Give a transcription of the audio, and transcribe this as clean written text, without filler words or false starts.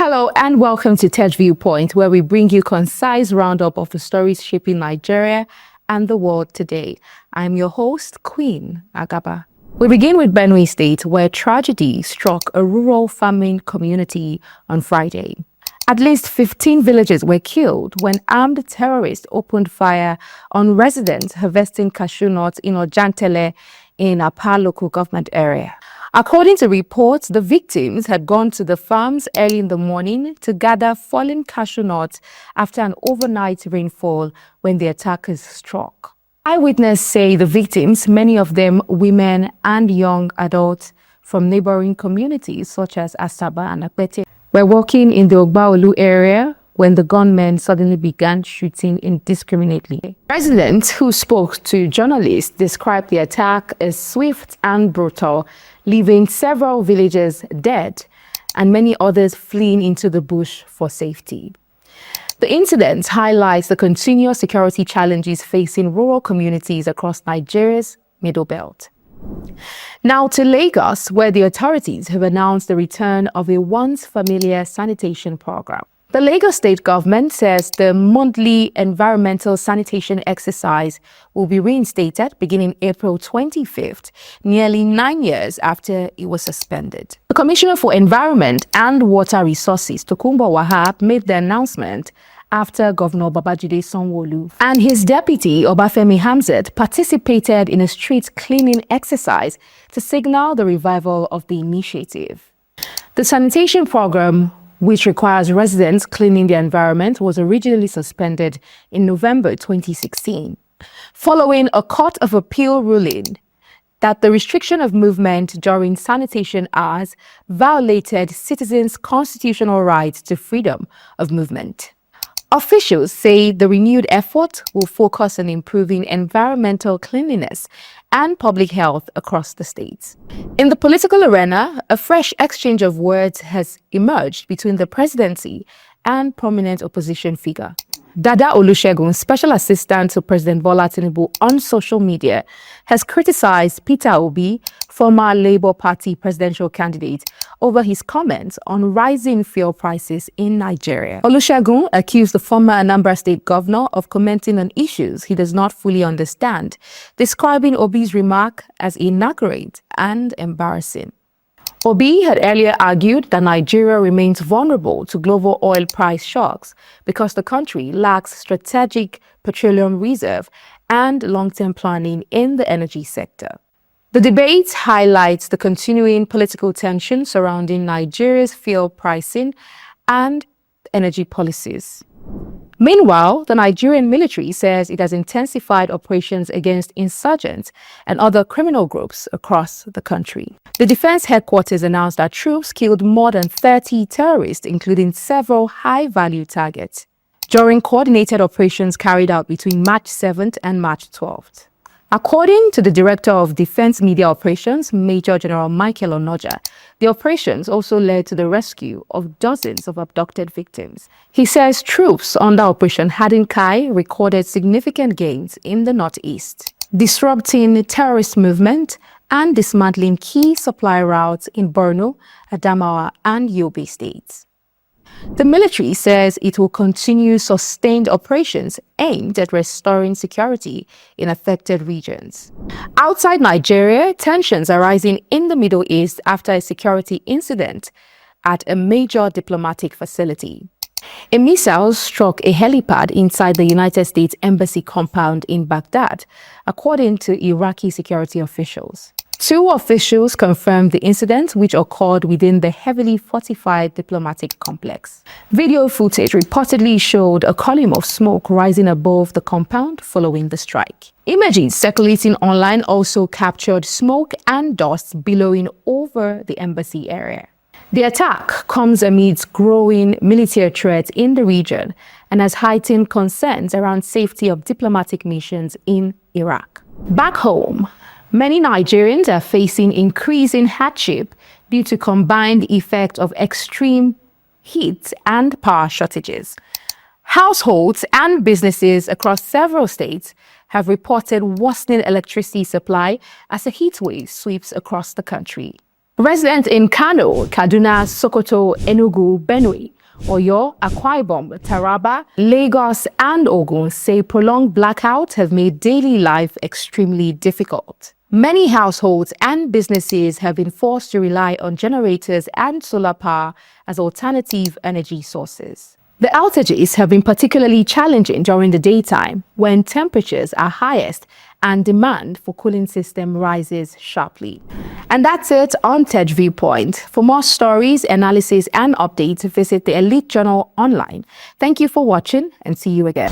Hello and welcome to TEJ Viewpoint, where we bring you concise roundup of the stories shaping Nigeria and the world today. I'm your host, Queen Agaba. We begin with Benue State, where tragedy struck a rural farming community on Friday. At least 15 villagers were killed when armed terrorists opened fire on residents harvesting cashew nuts in Ojantele in Apa local government area. According to reports, the victims had gone to the farms early in the morning to gather fallen cashew nuts after an overnight rainfall when the attackers struck. Eyewitnesses say the victims, many of them women and young adults from neighboring communities such as Asaba and Akpete, were walking in the Ogbaolu area when the gunmen suddenly began shooting indiscriminately. Residents who spoke to journalists described the attack as swift and brutal, leaving several villagers dead and many others fleeing into the bush for safety. The incident highlights the continuous security challenges facing rural communities across Nigeria's Middle Belt. Now to Lagos, where the authorities have announced the return of a once familiar sanitation program. The Lagos state government says the monthly environmental sanitation exercise will be reinstated beginning April 25th, nearly 9 years after it was suspended. The Commissioner for Environment and Water Resources, Tokunbo Wahab, made the announcement after Governor Babajide Sanwo-Olu and his deputy Obafemi Hamzat participated in a street cleaning exercise to signal the revival of the initiative. The sanitation program, which requires residents cleaning the environment, was originally suspended in November 2016, following a Court of Appeal ruling that the restriction of movement during sanitation hours violated citizens' constitutional right to freedom of movement. Officials say the renewed effort will focus on improving environmental cleanliness and public health across the states. In the political arena, a fresh exchange of words has emerged between the presidency and prominent opposition figure. Dada Olusegun, special assistant to President Bola Tinubu on social media, has criticized Peter Obi, former Labour Party presidential candidate, over his comments on rising fuel prices in Nigeria. Olusegun accused the former Anambra State governor of commenting on issues he does not fully understand, describing Obi's remark as inaccurate and embarrassing. Obi had earlier argued that Nigeria remains vulnerable to global oil price shocks because the country lacks strategic petroleum reserve and long-term planning in the energy sector. The debate highlights the continuing political tension surrounding Nigeria's fuel pricing and energy policies. Meanwhile, the Nigerian military says it has intensified operations against insurgents and other criminal groups across the country. The defense headquarters announced that troops killed more than 30 terrorists, including several high-value targets, during coordinated operations carried out between March 7th and March 12th. According to the Director of Defense Media Operations, Major General Michael Onoja, the operations also led to the rescue of dozens of abducted victims. He says troops under Operation Hadinkai recorded significant gains in the northeast, disrupting terrorist movement and dismantling key supply routes in Borno, Adamawa, and Yobe states. The military says it will continue sustained operations aimed at restoring security in affected regions. Outside Nigeria, tensions are rising in the Middle East after a security incident at a major diplomatic facility. A missile struck a helipad inside the United States Embassy compound in Baghdad, according to Iraqi security officials. Two officials confirmed the incident, which occurred within the heavily fortified diplomatic complex. Video footage reportedly showed a column of smoke rising above the compound following the strike. Images circulating online also captured smoke and dust billowing over the embassy area. The attack comes amidst growing military threats in the region and has heightened concerns around safety of diplomatic missions in Iraq. Back home, many Nigerians are facing increasing hardship due to combined effect of extreme heat and power shortages. Households and businesses across several states have reported worsening electricity supply as a heat wave sweeps across the country. Residents in Kano, Kaduna, Sokoto, Enugu, Benue, Oyo, Akwa Ibom, Taraba, Lagos, and Ogun say prolonged blackouts have made daily life extremely difficult. Many households and businesses have been forced to rely on generators and solar power as alternative energy sources. The outages have been particularly challenging during the daytime when temperatures are highest and demand for cooling system rises sharply. And that's it on TEJ Viewpoint. For more stories, analysis, and updates, visit the Elite Journal online. Thank you for watching and see you again.